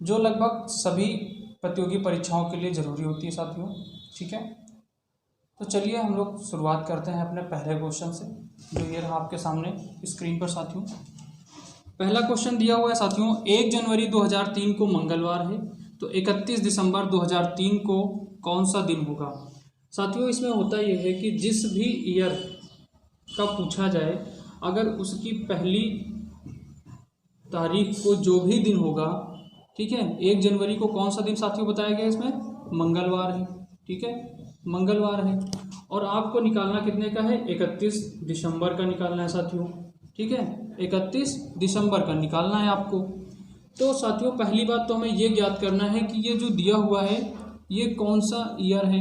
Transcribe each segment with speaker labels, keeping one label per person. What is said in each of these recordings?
Speaker 1: जो लगभग सभी प्रतियोगी परीक्षाओं के लिए ज़रूरी होती है साथियों। ठीक है, तो चलिए हम लोग शुरुआत करते हैं अपने पहले क्वेश्चन से, जो ये रहा आपके सामने स्क्रीन पर साथियों। पहला क्वेश्चन दिया हुआ है साथियों, 1 जनवरी 2003 को मंगलवार है, तो 31 दिसंबर 2003 को कौन सा दिन होगा। साथियों इसमें होता यह है कि जिस भी ईयर का पूछा जाए, अगर उसकी पहली तारीख को जो भी दिन होगा, ठीक है, 1 जनवरी को कौन सा दिन साथियों बताया गया इसमें, मंगलवार है। ठीक है, मंगलवार है। और आपको निकालना कितने का है, 31 दिसंबर का निकालना है साथियों। ठीक है, 31 दिसंबर का निकालना है आपको। तो साथियों पहली बात तो हमें ये ज्ञात करना है कि ये जो दिया हुआ है ये कौन सा ईयर है,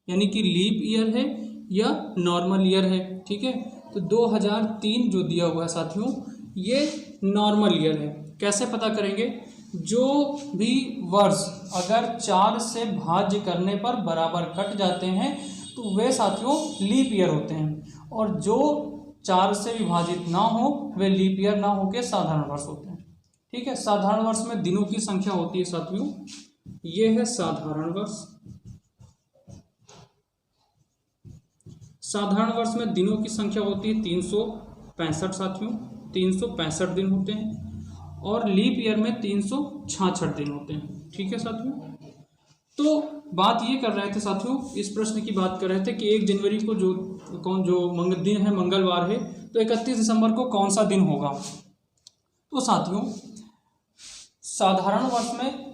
Speaker 1: यानी कि लीप ईयर है या नॉर्मल ईयर है। ठीक है, तो 2003 जो दिया हुआ है साथियों ये नॉर्मल ईयर है। कैसे पता करेंगे, जो भी वर्ष अगर 4 से भाज्य करने पर बराबर कट जाते हैं तो वे साथियों लीप ईयर होते हैं, और जो 4 से विभाजित ना हो वे लीप ईयर ना होकर साधारण वर्ष होते हैं। ठीक है, साधारण वर्ष में दिनों की संख्या होती है साथियों, ये है साधारण वर्ष। साधारण वर्ष में दिनों की संख्या होती है 365 साथियों, 365 दिन होते हैं, और लीप ईयर में 366 दिन होते हैं। ठीक है साथियों, तो बात ये कर रहे थे साथियों, इस प्रश्न की बात कर रहे थे कि 1 जनवरी को जो दिन है मंगलवार है, तो 31 दिसंबर को कौन सा दिन होगा। तो साथियों साधारण वर्ष में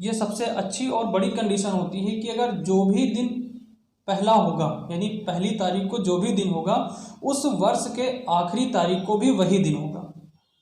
Speaker 1: ये सबसे अच्छी और बड़ी कंडीशन होती है कि अगर जो भी दिन पहला होगा, यानी पहली तारीख को जो भी दिन होगा, उस वर्ष के आखिरी तारीख को भी वही दिन होगा।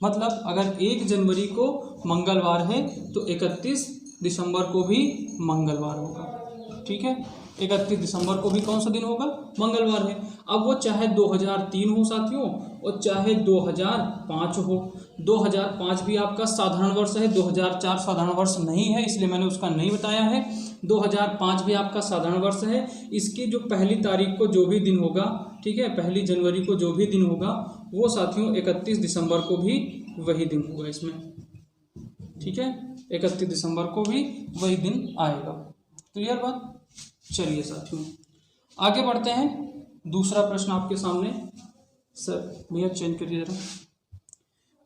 Speaker 1: मतलब अगर 1 जनवरी को मंगलवार है तो 31 दिसंबर को भी मंगलवार होगा। ठीक है, 31 दिसंबर को भी कौन सा दिन होगा, मंगलवार है। अब वो चाहे 2003 हो साथियों और चाहे 2005 हो। 2005 भी आपका साधारण वर्ष है, 2004 साधारण वर्ष नहीं है इसलिए मैंने उसका नहीं बताया है। 2005 भी आपका साधारण वर्ष है। इसकी जो पहली तारीख को जो भी दिन होगा, ठीक है, पहली जनवरी को जो भी दिन होगा वो साथियों 31 दिसंबर को भी वही दिन होगा इसमें। ठीक है, 31 दिसंबर को भी वही दिन आएगा। क्लियर बात। चलिए साथियों आगे बढ़ते हैं। दूसरा प्रश्न आपके सामने, सर भैया चेंज करिए जरा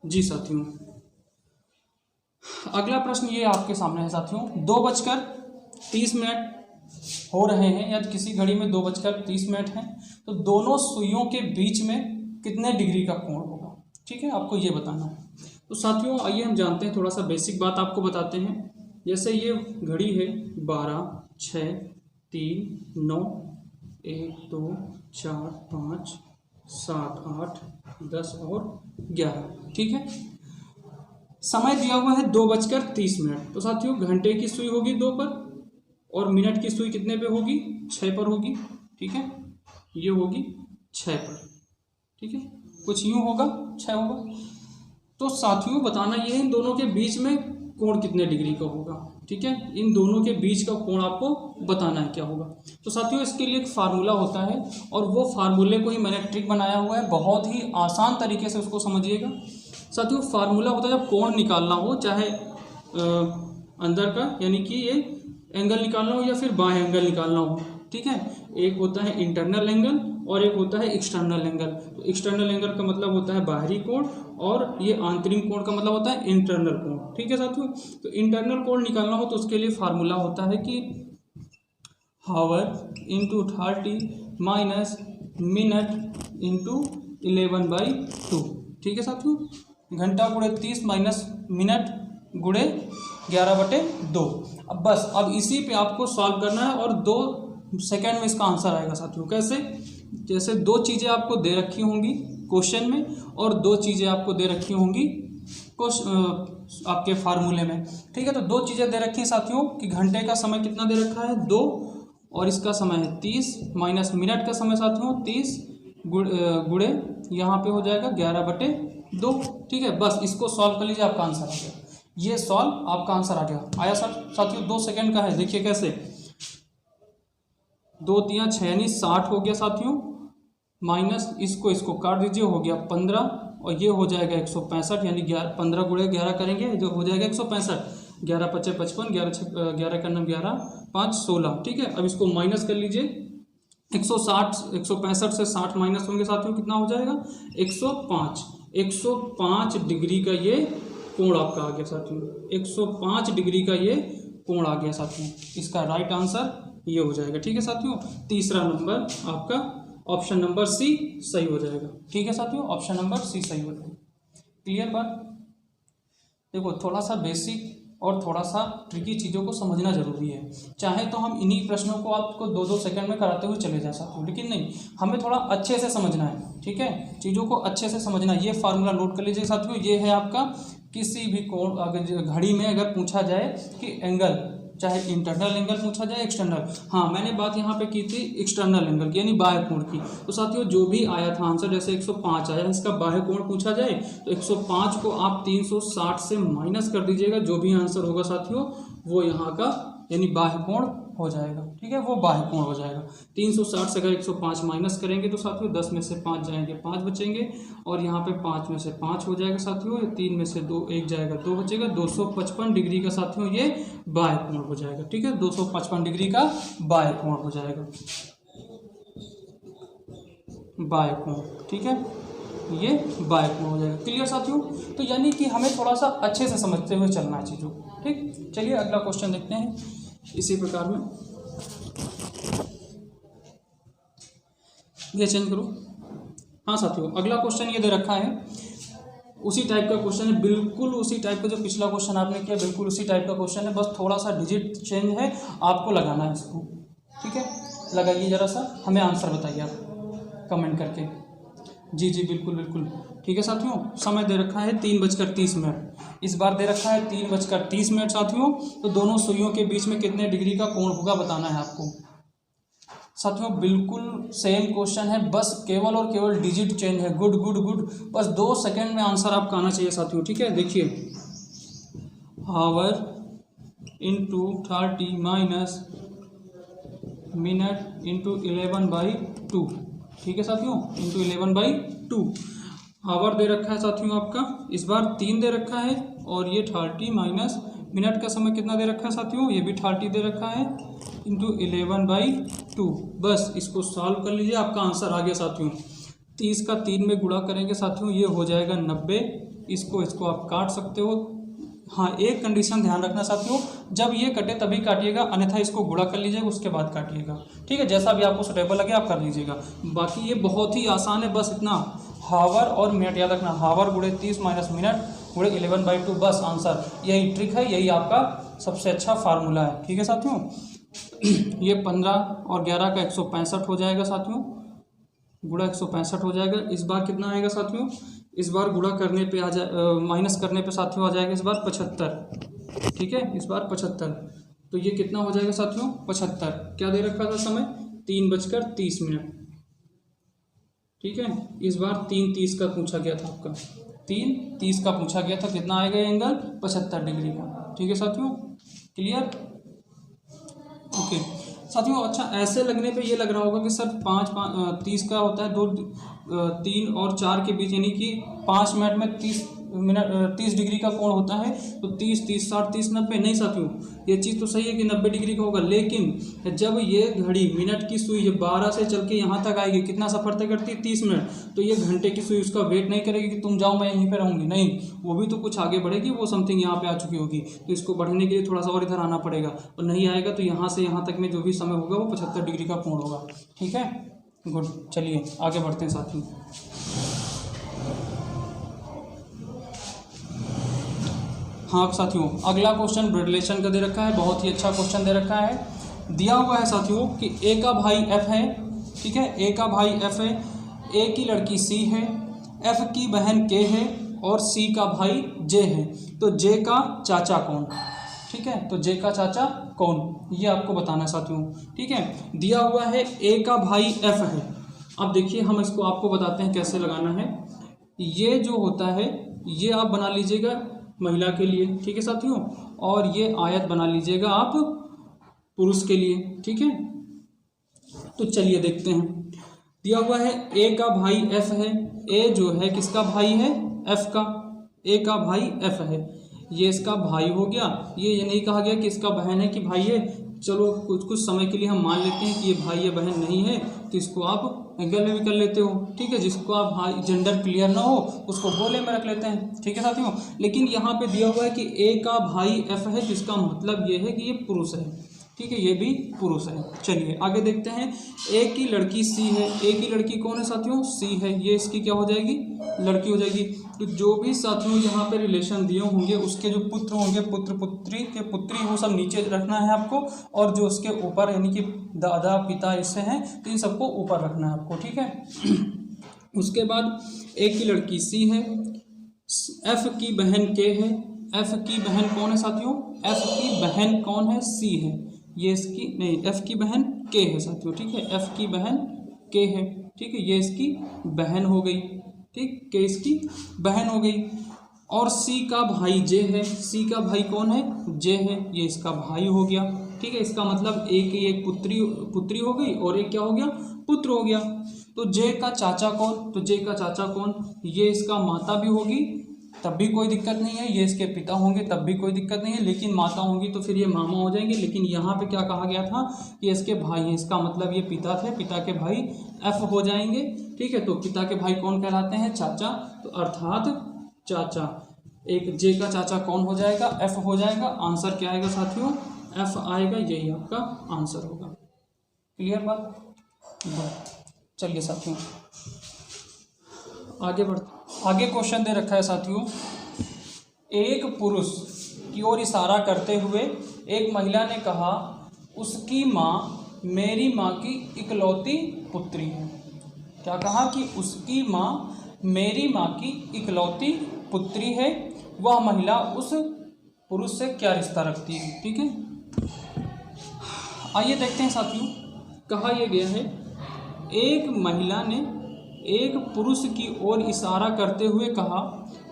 Speaker 1: जी। साथियों अगला प्रश्न ये आपके सामने है साथियों, 2:30 हो रहे हैं, या किसी घड़ी में 2:30 हैं, तो दोनों सुइयों के बीच में कितने डिग्री का कोण होगा। ठीक है, आपको ये बताना है। तो साथियों आइए हम जानते हैं, थोड़ा सा बेसिक बात आपको बताते हैं। जैसे ये घड़ी है 12, 6, 3, 9, 1, 2, 4, 5, 7, 8, 10 और 11। ठीक है, समय दिया हुआ है 2:30। तो साथियों घंटे की सुई होगी 2 पर, और मिनट की सुई कितने पे होगी, 6 पर होगी। ठीक है, ये होगी 6 पर। ठीक है, कुछ यूं होगा, 6 होगा। तो साथियों बताना ये है इन दोनों के बीच में कोण कितने डिग्री का होगा। ठीक है, इन दोनों के बीच का कोण आपको बताना है क्या होगा। तो साथियों इसके लिए एक फार्मूला होता है, और वो फार्मूले को ही मैंने ट्रिक बनाया हुआ है, बहुत ही आसान तरीके से उसको समझिएगा। साथियों फार्मूला होता है जब कोण निकालना हो, चाहे अंदर का यानी कि ये एंगल निकालना हो या फिर बाएं एंगल निकालना हो। ठीक है, एक होता है इंटरनल एंगल और एक होता है एक्सटर्नल एंगल। तो एक्सटर्नल एंगल का मतलब होता है बाहरी कोण, और ये आंतरिक कोण का मतलब होता है इंटरनल कोण। ठीक है साथियों, तो इंटरनल कोण निकालना हो तो उसके लिए फार्मूला होता है कि हावर इंटू 30 माइनस मिनट इंटू 11/2। ठीक है साथियों, घंटा गुणे 30 माइनस मिनट गुणे 11/2। अब बस अब इसी पे आपको सॉल्व करना है, और 2 सेकेंड में इसका आंसर आएगा साथियों। कैसे, जैसे 2 चीज़ें आपको दे रखी होंगी क्वेश्चन में, और 2 चीज़ें आपको दे रखी होंगी आपके फार्मूले में। ठीक है, तो 2 चीज़ें दे रखी हैं साथियों कि घंटे का समय कितना दे रखा है 2, और इसका समय है 30, माइनस मिनट का समय साथियों 30 गुणे यहाँ पे हो जाएगा 11/2। ठीक है, बस इसको सॉल्व कर लीजिए, आपका आंसर आ गया। ये सॉल्व आपका आंसर आ गया। आया सर साथियों, 2 सेकेंड का है। देखिए कैसे, 2 3 6 यानी 60 हो गया साथियों, माइनस इसको काट दीजिए, हो गया 15, और ये हो जाएगा 165, यानी 15 गुणे 11 करेंगे जो हो जाएगा 165। 11 × 5 = 55, 11 का 9 11, 5 16। ठीक है, अब इसको माइनस कर लीजिए। 165 से 60 माइनस होंगे साथियों, कितना हो जाएगा? 105। 105 डिग्री का ये कोण आपका आ गया साथियों। 105 डिग्री का ये कोण आ गया साथियों। इसका राइट आंसर ये हो जाएगा। ठीक है साथियों, तीसरा नंबर आपका ऑप्शन नंबर सी सही हो जाएगा। ठीक है साथियों, ऑप्शन नंबर सी सही हो जाएगा। क्लियर बात? देखो, थोड़ा सा बेसिक और थोड़ा सा ट्रिकी चीज़ों को समझना जरूरी है। चाहे तो हम इन्हीं प्रश्नों को आपको 2-2 सेकंड में कराते हुए चले जा सकते हो, लेकिन नहीं, हमें थोड़ा अच्छे से समझना है। ठीक है, चीज़ों को अच्छे से समझना है। ये फार्मूला नोट कर लीजिए साथियों। ये है आपका किसी भी कोण, अगर घड़ी में अगर पूछा जाए कि एंगल, चाहे इंटरनल एंगल पूछा जाए, एक्सटर्नल, हाँ मैंने बात यहाँ पे की थी एक्सटर्नल एंगल की, यानी बाह्य कोण की। तो साथियों जो भी आया था आंसर, जैसे 105 आया, इसका बाह्य कोण पूछा जाए तो 105 को आप 360 से माइनस कर दीजिएगा। जो भी आंसर होगा साथियों वो यहाँ का यानी बाह्य कोण हो जाएगा। ठीक है, वो बाह्य कोण हो जाएगा। 360 से अगर 105 माइनस करेंगे तो साथियों 10 में से 5 जाएंगे, 5 बचेंगे, और यहाँ पे 5 में से 5 हो जाएगा साथियों, 3 में से 2 1 जाएगा, 2 बचेगा। 255 डिग्री का साथियों ये बाह्य कोण हो जाएगा। ठीक है, 255 डिग्री का बाह्य कोण हो जाएगा, बाह्य कोण। ठीक है, ये बाह्य कोण हो जाएगा। क्लियर साथियों? तो यानी कि हमें थोड़ा सा अच्छे से समझते हुए चलना है चीज़ों को। ठीक, चलिए अगला क्वेश्चन देखते हैं इसी प्रकार में। ये चेंज करो। हाँ साथियों, अगला क्वेश्चन ये दे रखा है, उसी टाइप का क्वेश्चन है, बिल्कुल उसी टाइप का जो पिछला क्वेश्चन आपने किया, बिल्कुल उसी टाइप का क्वेश्चन है, बस थोड़ा सा डिजिट चेंज है, आपको लगाना है इसको। ठीक है, लगाइए जरा सा, हमें आंसर बताइए आप कमेंट करके। जी जी बिल्कुल बिल्कुल। ठीक है साथियों, समय दे रखा है 3:30। इस बार दे रखा है 3:30 साथियों। तो दोनों सुइयों के बीच में कितने डिग्री का कोण होगा बताना है आपको साथियों। बिल्कुल सेम क्वेश्चन है, बस केवल और केवल डिजिट चेंज है। गुड गुड गुड, बस 2 सेकंड में आंसर आपका आना चाहिए साथियों। ठीक है, देखिए, हावर इंटू 30 माइनस मिनट इंटू 11/2। ठीक है साथियों, इंटू 11/2। हावर दे रखा है साथियों आपका, इस बार 3 दे रखा है, और ये 30 माइनस मिनट का समय कितना दे रखा है साथियों, ये भी 30 दे रखा है, इंटू 11/2। बस इसको सॉल्व कर लीजिए, आपका आंसर आ गया साथियों। 30 का 3 में गुणा करेंगे साथियों, ये हो जाएगा 90। इसको आप काट सकते हो। हाँ, एक कंडीशन ध्यान रखना साथियों, जब ये कटे तभी काटिएगा, अन्यथा इसको गुणा कर लीजिएगा, उसके बाद काटिएगा। ठीक है, जैसा भी आपको सुटेबल लगे आप कर लीजिएगा। बाकी ये बहुत ही आसान है, बस इतना हावर और मिनट याद रखना। हावर गुणे 30 माइनस मिनट गुणे 11/2, बस आंसर। यही ट्रिक है, यही आपका सबसे अच्छा फार्मूला है। ठीक है साथियों, ये 15 और 11 का 165 हो जाएगा साथियों, गुणा 165 हो जाएगा। इस बार कितना आएगा साथियों, इस बार गुणा करने पे आ जाए, माइनस करने पे साथियों आ जाएगा इस बार 75। ठीक है, इस बार 75, तो ये कितना हो जाएगा साथियों 75। क्या दे रखा था समय, 3:30। ठीक है, इस बार 3:30 का पूछा गया था आपका, 3:30 का पूछा गया था। कितना आएगा एंगल, 75 डिग्री का। ठीक है साथियों, क्लियर? ओके साथियों, अच्छा ऐसे लगने पे ये लग रहा होगा कि सर 30 का होता है 3 और 4 के बीच, यानी कि 5 मिनट में 30 डिग्री का कोण होता है, तो 30 30 60 30 90। नहीं साथियों, ये चीज़ तो सही है कि 90 डिग्री का होगा, लेकिन जब ये घड़ी मिनट की सुई 12 से चल के यहाँ तक आएगी, कितना सफर तय करती है 30 मिनट, तो ये घंटे की सुई उसका वेट नहीं करेगी कि तुम जाओ मैं यहीं पे रहूँगी, नहीं, वो भी तो कुछ आगे बढ़ेगी, वो समथिंग यहाँ पे आ चुकी होगी, तो इसको बढ़ने के लिए थोड़ा सा और इधर आना पड़ेगा, और नहीं आएगा तो यहाँ से यहाँ तक में जो भी समय होगा वो 75 डिग्री का कोण होगा। ठीक है, गुड, चलिए आगे बढ़ते हैं साथियों। हाँ साथियों, अगला क्वेश्चन ब्लड रिलेशन का दे रखा है, बहुत ही अच्छा क्वेश्चन दे रखा है। दिया हुआ है साथियों कि ए का भाई एफ है। ठीक है, ए का भाई एफ है, ए की लड़की सी है, एफ की बहन के है, और सी का भाई जे है। तो जे का चाचा कौन? ठीक है, तो जे का चाचा कौन, ये आपको बताना है साथियों। ठीक है, दिया हुआ है ए का भाई एफ है। अब देखिए, हम इसको आपको बताते हैं कैसे लगाना है। ये जो होता है ये आप बना लीजिएगा महिला के लिए। ठीक है साथियों, और ये आयत बना लीजिएगा आप पुरुष के लिए। ठीक है, तो चलिए देखते हैं। दिया हुआ है ए का भाई एफ है, ए जो है किसका भाई है, एफ का, ए का भाई एफ है। ये इसका भाई हो गया। ये नहीं कहा गया कि इसका बहन है कि भाई है, चलो कुछ समय के लिए हम मान लेते हैं कि ये भाई या बहन नहीं है, तो इसको आप एंगल में भी कर लेते हो, ठीक है। जिसको आप भाई जेंडर क्लियर ना हो उसको गोले में रख लेते हैं, ठीक है साथियों। लेकिन यहाँ पे दिया हुआ है कि ए का भाई एफ है, जिसका मतलब ये है कि ये पुरुष है, ठीक है, ये भी पुरुष है। चलिए आगे देखते हैं। ए की लड़की सी है। ए की लड़की कौन है साथियों? सी है। ये इसकी क्या हो जाएगी? लड़की हो जाएगी। तो जो भी साथियों यहाँ पे रिलेशन दिए होंगे उसके जो पुत्र होंगे, पुत्र पुत्री के पुत्री, वो सब नीचे रखना है आपको, और जो उसके ऊपर यानी कि दादा पिता इससे हैं तो इन सबको ऊपर रखना है आपको, ठीक है। उसके बाद ए की लड़की सी है, एफ की बहन के है। एफ की बहन कौन है साथियों? एफ की बहन कौन है? सी है। ये इसकी नहीं, एफ की बहन के है साथियों, ठीक है। एफ की बहन के है, ठीक है, ये इसकी बहन हो गई, ठीक, के इसकी बहन हो गई। और सी का भाई जे है। सी का भाई कौन है? जे है, ये इसका भाई हो गया, ठीक है। इसका मतलब ए की एक पुत्री हो गई और एक क्या हो गया? पुत्र हो गया। तो जे का चाचा कौन? तो जे का चाचा कौन? ये इसका माता भी होगी तब भी कोई दिक्कत नहीं है, ये इसके पिता होंगे तब भी कोई दिक्कत नहीं है, लेकिन माता होंगी तो फिर ये मामा हो जाएंगे। लेकिन यहाँ पे क्या कहा गया था कि इसके भाई हैं, इसका मतलब ये पिता थे, पिता के भाई एफ हो जाएंगे, ठीक है। तो पिता के भाई कौन कहलाते हैं? चाचा। तो अर्थात चाचा, एक जे का चाचा कौन हो जाएगा? एफ हो जाएगा। आंसर क्या आएगा साथियों? एफ आएगा, यही आपका आंसर होगा। क्लियर बात? चलिए साथियों आगे बढ़ते। आगे क्वेश्चन दे रखा है साथियों, एक पुरुष की ओर इशारा करते हुए एक महिला ने कहा, उसकी माँ मेरी माँ की इकलौती पुत्री है। क्या कहा? कि उसकी माँ मेरी माँ की इकलौती पुत्री है। वह महिला उस पुरुष से क्या रिश्ता रखती है, ठीक है। आइए देखते हैं साथियों, कहा यह गया है, एक महिला ने एक पुरुष की ओर इशारा करते हुए कहा।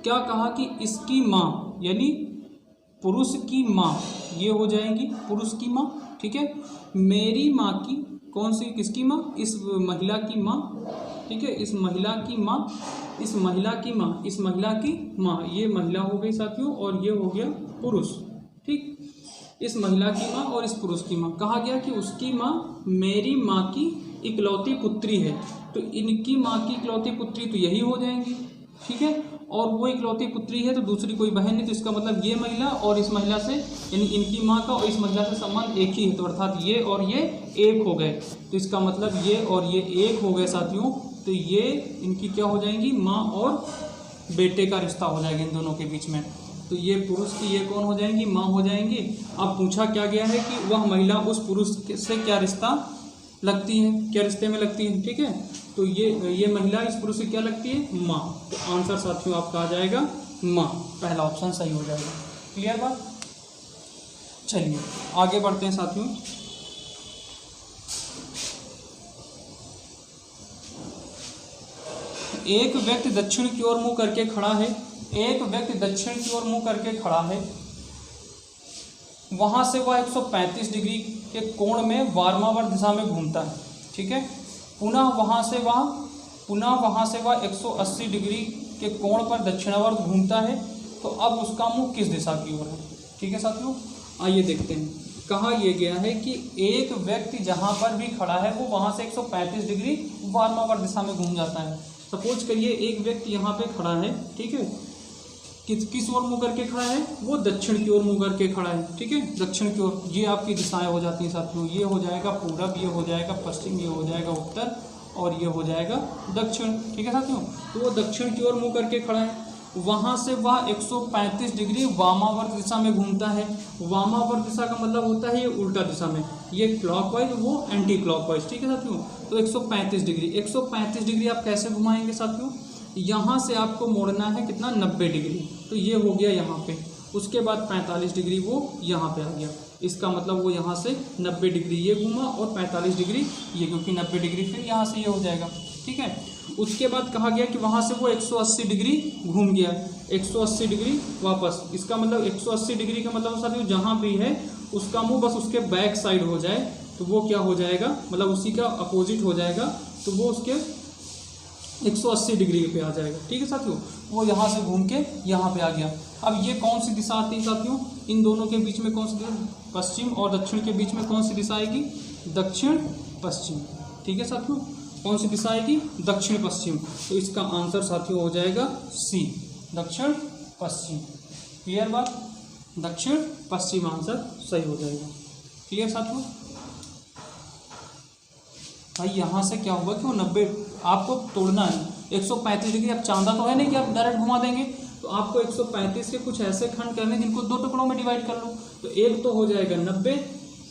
Speaker 1: क्या कहा? कि इसकी माँ, यानी पुरुष की माँ ये हो जाएगी पुरुष की माँ, ठीक है। मेरी माँ की कौन सी, किसकी माँ? इस महिला की माँ, ठीक है। इस महिला की माँ, इस महिला की माँ, इस महिला की माँ, ये महिला हो गई साथियों और ये हो गया पुरुष, ठीक। इस महिला की माँ और इस पुरुष की माँ। कहा गया कि उसकी माँ मेरी माँ की इकलौती पुत्री है, तो इनकी माँ की इकलौती पुत्री तो यही हो जाएंगी, ठीक है। और वो इकलौती पुत्री है तो दूसरी कोई बहन नहीं, तो इसका मतलब ये महिला और इस महिला से, यानी इनकी माँ का और इस महिला से संबंध एक ही है, तो अर्थात ये और ये एक हो गए। तो इसका मतलब ये और ये एक हो गए साथियों, तो ये इनकी क्या हो जाएंगी? माँ और बेटे का रिश्ता हो जाएगा इन दोनों के बीच में। तो ये पुरुष की ये कौन हो जाएंगी? माँ हो जाएंगी। अब पूछा क्या गया है कि वह महिला उस पुरुष से क्या रिश्ता लगती है, क्या रिश्ते में लगती है, ठीक है। तो ये महिला इस पुरुष से क्या लगती है? माँ। तो आंसर साथियों आपका आ जाएगा माँ, पहला ऑप्शन सही हो जाएगा। क्लियर बात? चलिए आगे बढ़ते हैं साथियों। एक व्यक्ति दक्षिण की ओर मुंह करके खड़ा है। एक व्यक्ति दक्षिण की ओर मुंह करके खड़ा है। वहां से वह 135 डिग्री के कोण में वार्मावर्त दिशा में घूमता है, ठीक है। पुनः वहां से वह 180 डिग्री के कोण पर दक्षिणावर्त घूमता है। तो अब उसका मुंह किस दिशा की ओर है, ठीक है साथियों। आइए देखते हैं। कहा यह गया है कि एक व्यक्ति जहां पर भी खड़ा है वो वहां से 135 डिग्री वार्मावर्त दिशा में घूम जाता है। सपोज करिए एक व्यक्ति यहाँ पे खड़ा है, ठीक है, किस ओर मुंह करके खड़ा है? वो दक्षिण की ओर मुंह करके खड़ा है, ठीक है, दक्षिण की ओर। ये आपकी दिशाएं हो जाती हैं साथियों, ये हो जाएगा पूरब, ये हो जाएगा पश्चिम, ये हो जाएगा उत्तर और ये हो जाएगा दक्षिण, ठीक है साथियों। तो वो दक्षिण की ओर मुंह करके खड़ा है। वहाँ से वह 135 डिग्री वामावर्त दिशा में घूमता है। वामावर्त दिशा का मतलब होता है ये उल्टा दिशा में, ये क्लॉकवाइज, वो एंटी क्लॉकवाइज, ठीक है साथियों। तो 135 डिग्री आप कैसे घुमाएंगे साथियों? यहाँ से आपको मोड़ना है कितना? 90 डिग्री। तो ये हो गया यहाँ पे, उसके बाद 45 डिग्री वो यहाँ पे आ गया। इसका मतलब वो यहाँ से 90 डिग्री ये घूमा और 45 डिग्री ये, क्योंकि 90 डिग्री फिर यहाँ से ये हो जाएगा, ठीक है। उसके बाद कहा गया कि वहाँ से वो 180 डिग्री घूम गया, 180 डिग्री वापस। इसका मतलब 180 डिग्री का मतलब साथियों जहाँ भी है उसका मुँह बस उसके बैक साइड हो जाए तो वो क्या हो जाएगा, मतलब उसी का अपोजिट हो जाएगा, तो वो उसके 180 डिग्री पे आ जाएगा, ठीक है साथियों। वो यहाँ से घूम के यहाँ पे आ गया। अब ये कौन सी दिशा आती है साथियों, इन दोनों के बीच में कौन सी दिशा, पश्चिम और दक्षिण के बीच में कौन सी दिशा आएगी, दक्षिण पश्चिम। ठीक है साथियों, कौन सी दिशा आएगी, दक्षिण पश्चिम। तो इसका आंसर साथियों हो जाएगा सी, दक्षिण पश्चिम। क्लियर बात, दक्षिण पश्चिम आंसर सही हो जाएगा। क्लियर साथियों। भाई यहाँ से क्या होगा कि वो 90 आपको तोड़ना है, 135 डिग्री। अब चांदा तो है नहीं कि आप डायरेक्ट घुमा देंगे, तो आपको 135 के कुछ ऐसे खंड करने जिनको 2 टुकड़ों में डिवाइड कर लो। तो एक तो हो जाएगा 90,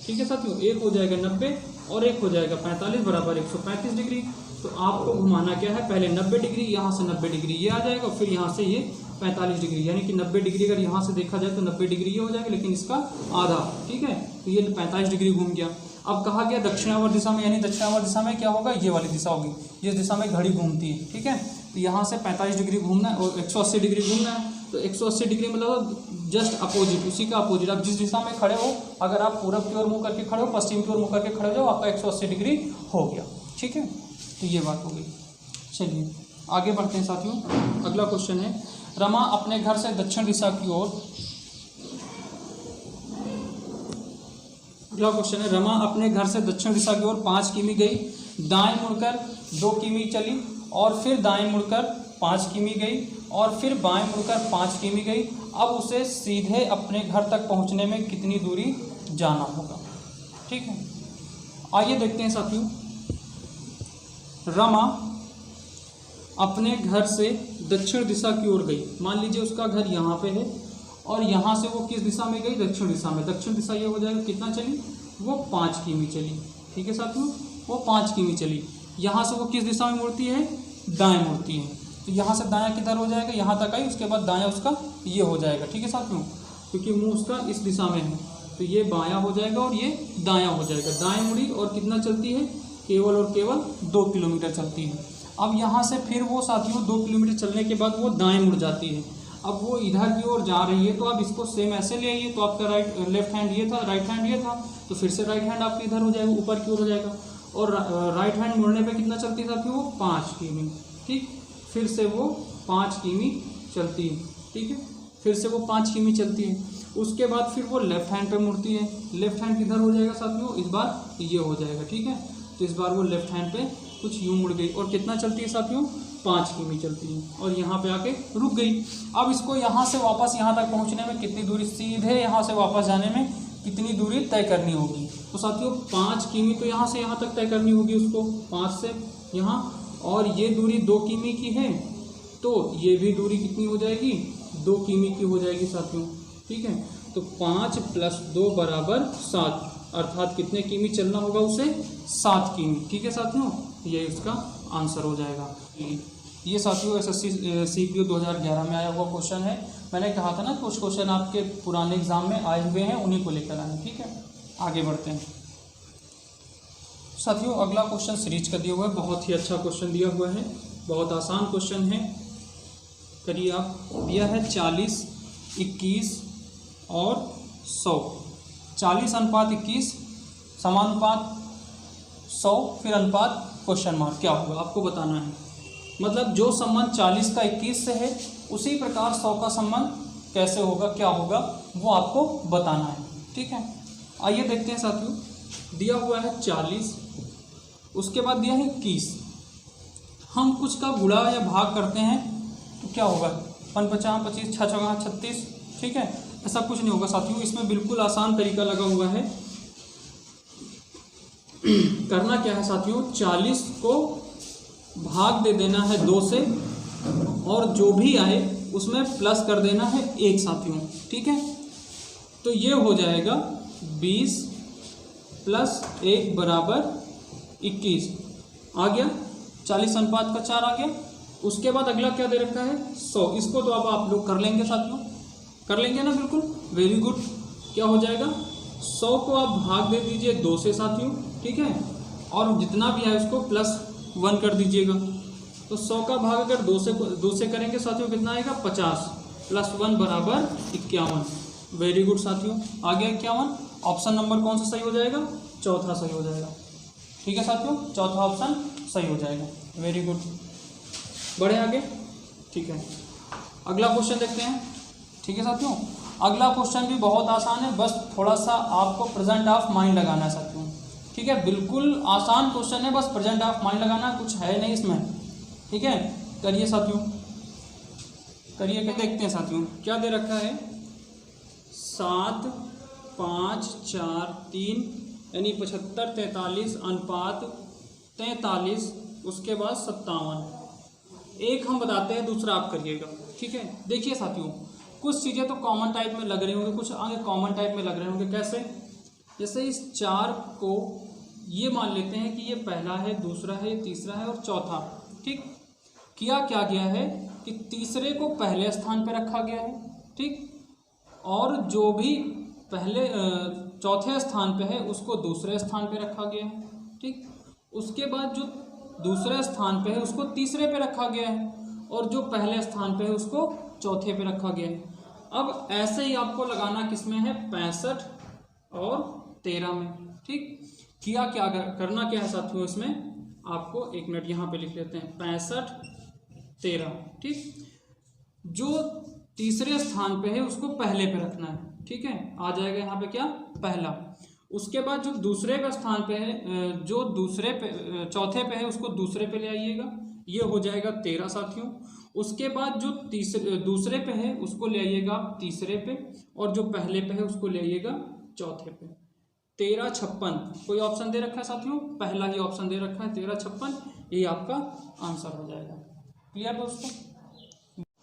Speaker 1: ठीक है साथियों, एक हो जाएगा 90 और एक हो जाएगा 45 बराबर 135 डिग्री। तो आपको घुमाना क्या है, पहले 90 डिग्री, यहाँ से 90 डिग्री ये आ जाएगा, फिर यहाँ से ये 45 डिग्री, यानी कि 90 डिग्री अगर यहाँ से देखा जाए तो 90 डिग्री ये हो जाएगा, लेकिन इसका आधा। ठीक है, तो ये 45 डिग्री घूम गया। अब कहा गया दक्षिणावर्त दिशा में, यानी दक्षिणावर्त दिशा में क्या होगा, ये वाली दिशा होगी जिस दिशा में घड़ी घूमती है। ठीक है, तो यहाँ से 45 डिग्री घूमना है और 180 डिग्री घूमना है। तो 180 डिग्री मतलब जस्ट अपोजिट, उसी का अपोजिट। आप जिस दिशा में खड़े हो, अगर आप पूरब की ओर मुँह करके खड़े हो, पश्चिम की ओर मुँह करके खड़े हो, आपका 180 डिग्री हो गया। ठीक है, तो ये बात हो गई। चलिए आगे बढ़ते हैं साथियों। अगला क्वेश्चन है, रमा अपने घर से दक्षिण दिशा की ओर, अगला क्वेश्चन है, रमा अपने घर से दक्षिण दिशा की ओर 5 किमी गई, दाएं मुड़कर 2 किमी चली और फिर दाएं मुड़कर 5 किमी गई और फिर बाएं मुड़कर 5 किमी गई। अब उसे सीधे अपने घर तक पहुंचने में कितनी दूरी जाना होगा। ठीक है, आइए देखते हैं साथियों। रमा अपने घर से दक्षिण दिशा की ओर गई, मान लीजिए उसका घर यहाँ पे है और यहाँ से वो किस दिशा में गई, दक्षिण दिशा में। दक्षिण दिशा ये हो जाएगा, कितना चली, वो 5 किमी चली। ठीक है साथियों, वो 5 किमी चली। यहाँ से वो किस दिशा में मुड़ती है, दाएं मुड़ती है। तो यहाँ से दायां किधर हो जाएगा, यहाँ तक आई, उसके बाद दायां उसका ये हो जाएगा। ठीक है साथियों, क्योंकि मुँह उसका इस दिशा में है, तो ये बायां हो जाएगा और ये दायां हो जाएगा। दाएं मुड़ी और कितना चलती है, केवल और केवल 2 किलोमीटर चलती है। अब यहाँ से फिर वो साथियों 2 किलोमीटर चलने के बाद वो दाएं मुड़ जाती है। अब वो इधर की ओर जा रही है, तो आप इसको सेम ऐसे ले आइए। तो आपका लेफ्ट हैंड ये था, राइट हैंड ये था, तो फिर से राइट हैंड आपका इधर हो जाएगा, ऊपर की ओर हो जाएगा। और राइट हैंड मुड़ने पे कितना चलती है साथियों, वो 5 किमी। ठीक, फिर से वो 5 किमी चलती है। ठीक है, फिर से वो 5 किमी चलती है। उसके बाद फिर वो लेफ्ट हैंड पे मुड़ती है। लेफ्ट हैंड किधर हो जाएगा साथियों, इस बार ये हो जाएगा। ठीक है, तो इस बार वो लेफ्ट हैंड पे कुछ यूं मुड़ गई और कितना चलती है साथियों, 5 किमी चलती है और यहाँ पे आके रुक गई। अब इसको यहाँ से वापस यहाँ तक पहुँचने में कितनी दूरी, सीधे यहाँ से वापस जाने में कितनी दूरी तय करनी होगी। तो साथियों 5 किमी तो यहाँ से यहाँ तक तय करनी होगी उसको, 5 से यहाँ, और ये दूरी 2 किमी की है, तो ये भी दूरी कितनी हो जाएगी, 2 किमी की हो जाएगी साथियों। ठीक है, तो 5 + 2 बर 7, अर्थात कितने किमी चलना होगा उसे, 7 किमी। ठीक है साथियों, ये उसका आंसर हो जाएगा। ये साथियों एसएससी सीपीओ 2011 में आया हुआ क्वेश्चन है। मैंने कहा था ना कुछ क्वेश्चन आपके पुराने एग्जाम में आए हुए हैं, उन्हीं को लेकर आए। ठीक है, आगे बढ़ते हैं साथियों। अगला क्वेश्चन सीरीज का दिया हुआ है, बहुत ही अच्छा क्वेश्चन दिया हुआ है, बहुत आसान क्वेश्चन है। करिए आप, दिया है 40, 21 और 100। 40:21 समानुपात 100, फिर अनुपात क्वेश्चन मार्क, क्या होगा आपको बताना है। मतलब जो संबंध 40 का 21 से है, उसी प्रकार 100 का संबंध कैसे होगा, क्या होगा, वो आपको बताना है। ठीक है, आइए देखते हैं साथियों। दिया हुआ है 40, उसके बाद दिया है 21। हम कुछ का गुणा या भाग करते हैं तो क्या होगा, 5 × 5 = 25, 6 × 4 = 36। ठीक है, ऐसा कुछ नहीं होगा साथियों, इसमें बिल्कुल आसान तरीका लगा हुआ है। करना क्या है साथियों, 40 को भाग दे देना है 2 से और जो भी आए उसमें प्लस कर देना है 1 साथियों। ठीक है, तो ये हो जाएगा 20 + 1 = 21 आ गया, 40:4 आ गया। उसके बाद अगला क्या दे रखा है, 100। इसको तो अब आप लोग कर लेंगे साथियों, कर लेंगे ना, बिल्कुल वेरी गुड। क्या हो जाएगा, 100 को आप भाग दे दीजिए 2 से साथियों। ठीक है, और जितना भी है उसको +1 कर दीजिएगा। तो 100 का भाग अगर 2 से करेंगे साथियों, कितना आएगा, 50 + 1 = 51। वेरी गुड साथियों, आ गया 51। ऑप्शन नंबर कौन सा सही हो जाएगा, चौथा सही हो जाएगा। ठीक है साथियों, चौथा ऑप्शन सही हो जाएगा। वेरी गुड, बढ़े आगे। ठीक है, अगला क्वेश्चन देखते हैं। ठीक है साथियों। अगला क्वेश्चन भी बहुत आसान है, बस थोड़ा सा आपको प्रेजेंट ऑफ माइंड लगाना है साथियों, ठीक है। बिल्कुल आसान क्वेश्चन है, बस प्रेजेंट ऑफ माइंड लगाना, कुछ है नहीं इसमें, ठीक है। करिए साथियों, करिए के देखते हैं साथियों क्या दे रखा है। 7, 5, 4, 3 यानी 75, 43 अनुपात 43, उसके बाद 57। एक हम बताते हैं, दूसरा आप करिएगा, ठीक है। देखिए साथियों, कुछ चीज़ें तो कॉमन टाइप में लग रही होंगी, कुछ आगे कॉमन टाइप में लग रहे होंगे। कैसे? जैसे इस 4 को ये मान लेते हैं कि ये पहला है, दूसरा है, तीसरा है और चौथा, ठीक। किया क्या गया है कि तीसरे को पहले स्थान पर रखा गया है, ठीक, और जो भी पहले चौथे स्थान पे है उसको दूसरे स्थान पे रखा गया है, ठीक। उसके बाद जो दूसरे स्थान पे है उसको तीसरे पे रखा गया है, और जो पहले स्थान पे है उसको चौथे पे रखा गया है। अब ऐसे ही आपको लगाना किसमें है? 65 और 13 में, ठीक। किया क्या करना क्या है साथियों, इसमें आपको 1 मिनट यहाँ पे लिख लेते हैं, 65, 13, ठीक। जो तीसरे स्थान पे है उसको पहले पे रखना है, ठीक है। आ जाएगा यहाँ पे क्या? पहला। उसके बाद जो दूसरे पे स्थान पे है, जो दूसरे पे चौथे पे है उसको दूसरे पे ले आइएगा, ये हो जाएगा 13 साथियों। उसके बाद जो दूसरे पे है उसको ले आइएगा आप तीसरे पे, और जो पहले पे है उसको ले आइएगा चौथे पे। 13, 56 कोई ऑप्शन दे रखा है साथियों? पहला ही ऑप्शन दे रखा है 13, 56, ये आपका आंसर हो जाएगा। क्लियर दोस्तों?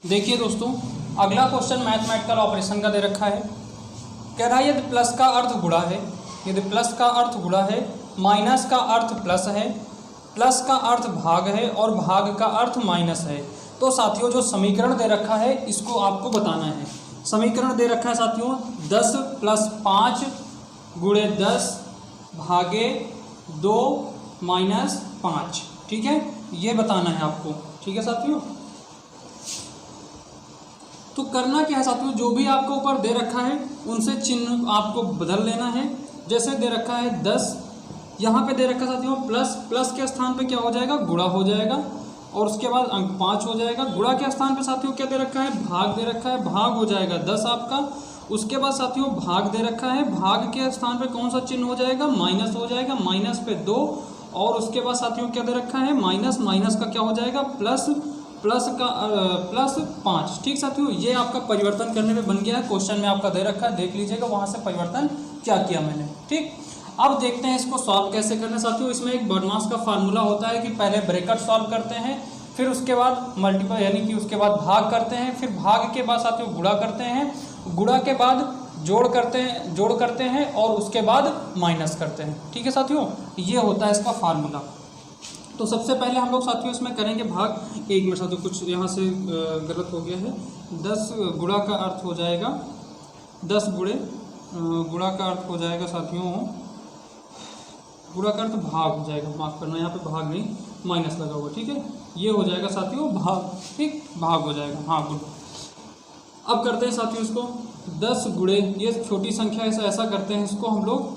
Speaker 1: देखिए दोस्तों, अगला क्वेश्चन मैथमेटिकल ऑपरेशन का दे रखा है। कह रहा है यदि प्लस का अर्थ गुणा है, यदि प्लस का अर्थ गुणा है, माइनस का अर्थ प्लस है, प्लस का अर्थ भाग है और भाग का अर्थ माइनस है, तो साथियों जो समीकरण दे रखा है इसको आपको बताना है। समीकरण दे रखा है साथियों 10 + 5 × 10 भागे 2 - 5, ठीक है, ये बताना है आपको, ठीक है साथियों। तो करना क्या है साथियों, जो भी आपको ऊपर दे रखा है उनसे चिन्ह आपको बदल लेना है। जैसे दे रखा है 10, यहाँ पे दे रखा है साथियों प्लस के स्थान पे क्या हो जाएगा? गुणा हो जाएगा, और उसके बाद अंक 5 हो जाएगा। गुणा के स्थान पे साथियों क्या दे रखा है? भाग दे रखा है, भाग हो जाएगा 10 आपका। उसके बाद साथियों भाग दे रखा है, भाग के स्थान पे कौन सा चिन्ह हो जाएगा? माइनस हो जाएगा, माइनस पे 2, और उसके बाद साथियों क्या दे रखा है? माइनस, माइनस का क्या हो जाएगा? प्लस, प्लस का प्लस 5, ठीक साथियों। ये आपका परिवर्तन करने में बन गया है, क्वेश्चन में आपका दे रखा है, देख लीजिएगा वहाँ से परिवर्तन क्या किया मैंने, ठीक। अब देखते हैं इसको सॉल्व कैसे करना है साथियों। इसमें एक बर्नौली का फार्मूला होता है कि पहले ब्रैकेट सॉल्व करते हैं, फिर उसके बाद मल्टीप्लाई यानी कि उसके बाद भाग करते हैं, फिर भाग के बाद साथियों गुणा करते हैं, गुणा के बाद जोड़ करते हैं और उसके बाद माइनस करते हैं, ठीक है साथियों। ये होता है इसका फार्मूला। तो सबसे पहले हम लोग साथियों इसमें करेंगे भाग। एक मिनट साथियों, कुछ यहाँ से गलत हो गया है। 10 गुणा का अर्थ हो जाएगा 10 गुणा का अर्थ हो जाएगा साथियों, गुणा का अर्थ भाग हो जाएगा, माफ़ करना यहाँ पे भाग नहीं, माइनस लगा हुआ, ठीक है। ये हो जाएगा साथियों भाग, ठीक, भाग हो जाएगा, हाँ गुड। अब करते हैं साथियों इसको 10 गुणे, ये छोटी संख्या है, ऐसा करते हैं इसको हम लोग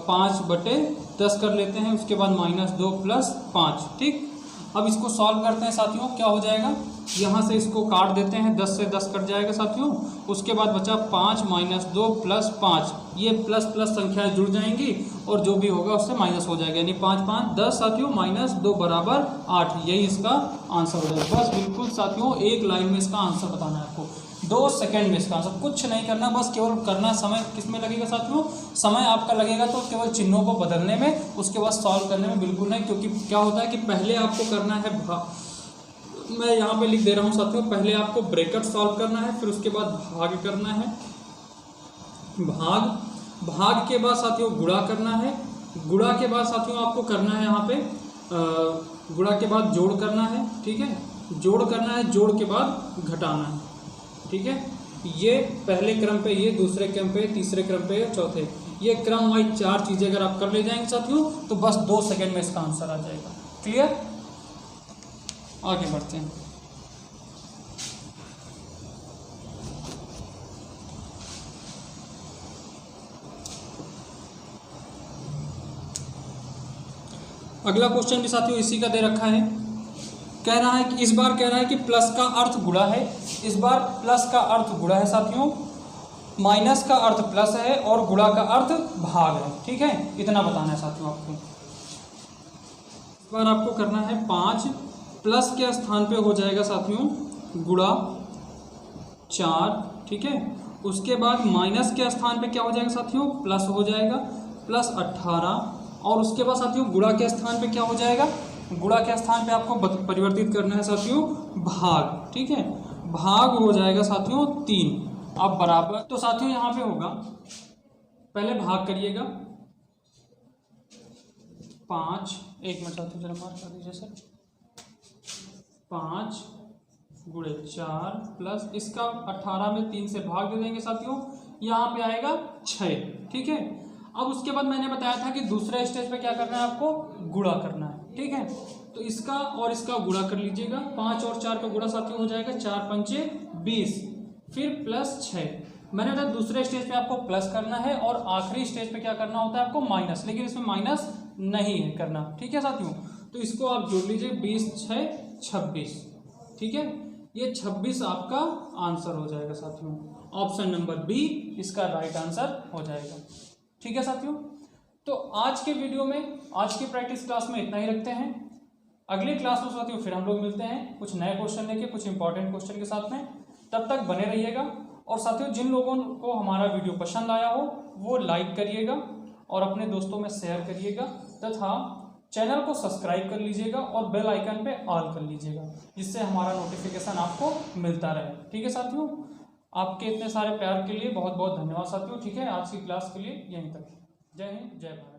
Speaker 1: 5/10 कर लेते हैं, उसके बाद -2 + 5, ठीक। अब इसको सॉल्व करते हैं साथियों, क्या हो जाएगा? यहाँ से इसको काट देते हैं, 10 से 10 कट जाएगा साथियों। उसके बाद बचा 5 - 2 + 5, ये प्लस प्लस संख्याएं जुड़ जाएंगी और जो भी होगा उससे माइनस हो जाएगा, यानी 5 × 5 = 10 साथियों, -2 = 8, यही इसका आंसर हो जाएगा। बस बिल्कुल साथियों एक लाइन में इसका आंसर बताना है आपको, 2 सेकंड में इसका आंसर, कुछ नहीं करना, बस केवल करना। समय किस में लगेगा साथियों? समय आपका लगेगा तो केवल चिन्हों को बदलने में, उसके बाद सॉल्व करने में बिल्कुल नहीं, क्योंकि क्या होता है कि पहले आपको करना है मैं यहाँ पे लिख दे रहा हूँ साथियों, पहले आपको ब्रैकेट सॉल्व करना है, फिर उसके बाद भाग करना है, भाग के बाद साथियों गुणा करना है, गुणा के बाद साथियों आपको करना है यहाँ पे गुणा के बाद जोड़ करना है, ठीक है, जोड़ करना है, जोड़ के बाद घटाना है, ठीक है। ये पहले क्रम पे, ये दूसरे क्रम पे, तीसरे क्रम पे, चौथे, ये क्रम वाइज 4 चीज़ें अगर आप कर ले जाएंगे साथियों तो बस 2 सेकंड में इसका आंसर आ जाएगा। क्लियर? आगे बढ़ते हैं। अगला क्वेश्चन भी साथियों इसी का दे रखा है। कह रहा है कि इस बार कह रहा है कि प्लस का अर्थ गुणा है, इस बार प्लस का अर्थ गुणा है साथियों, माइनस का अर्थ प्लस है और गुणा का अर्थ भाग है। ठीक है, इतना बताना है साथियों आपको। इस बार आपको करना है 5 प्लस के स्थान पे हो जाएगा साथियों गुणा 4। ठीक है, उसके बाद माइनस के स्थान पे क्या हो जाएगा साथियों, प्लस हो जाएगा, प्लस 18। और उसके बाद साथियों गुणा के स्थान पे क्या हो जाएगा, गुणा के स्थान पे आपको परिवर्तित करना है साथियों भाग। ठीक है, भाग हो जाएगा साथियों 3। अब बराबर, तो साथियों यहाँ पे होगा, पहले भाग करिएगा 5, 1 मिनट साथियों जरा मार्क कर दीजिए सर, 5 गुणे 4 प्लस इसका 18 में 3 से भाग दे देंगे साथियों, यहाँ पे आएगा 6। ठीक है, अब उसके बाद मैंने बताया था कि दूसरे स्टेज पे क्या करना है, आपको गुणा करना है। ठीक है, तो इसका और इसका गुणा कर लीजिएगा, 5 और 4 का गुणा साथियों हो जाएगा 4 पंचे 20, फिर प्लस 6। मैंने बताया दूसरे स्टेज पे आपको प्लस करना है और आखिरी स्टेज पे क्या करना होता है आपको माइनस, लेकिन इसमें माइनस नहीं है करना। ठीक है साथियों, तो इसको आप जोड़ लीजिए, 20 6 26। ठीक है, ये 26 आपका आंसर हो जाएगा साथियों, ऑप्शन नंबर बी इसका राइट आंसर हो जाएगा। ठीक है साथियों, तो आज के वीडियो में, आज की प्रैक्टिस क्लास में इतना ही रखते हैं। अगली क्लास में साथियों फिर हम लोग मिलते हैं कुछ नए क्वेश्चन लेके, कुछ इंपॉर्टेंट क्वेश्चन के साथ में। तब तक बने रहिएगा। और साथियों जिन लोगों को हमारा वीडियो पसंद आया हो वो लाइक करिएगा और अपने दोस्तों में शेयर करिएगा, तथा चैनल को सब्सक्राइब कर लीजिएगा और बेल आइकन पे ऑल कर लीजिएगा, जिससे हमारा नोटिफिकेशन आपको मिलता रहे। ठीक है साथियों, आपके इतने सारे प्यार के लिए बहुत बहुत धन्यवाद साथियों। ठीक है, आज की क्लास के लिए यहीं तक। जय हिंद, जय भारत।